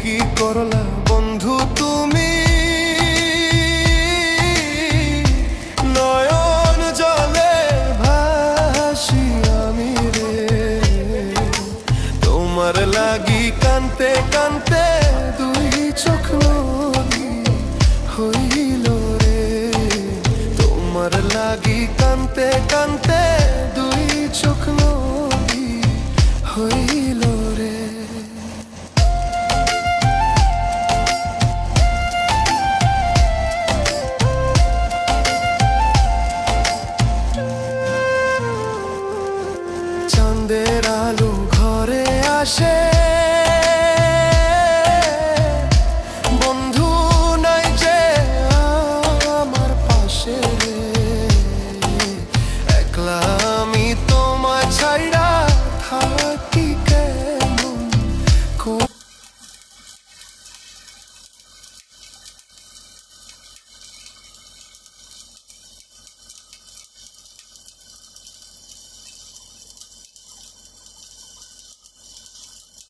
কি করলা বন্ধু তুমি, নয়ন জলে ভাসি আমি রে। তোমার লাগি কানতে কানতে দুই চোখ নদী হইল রে। তোমার লাগি কানতে কানতে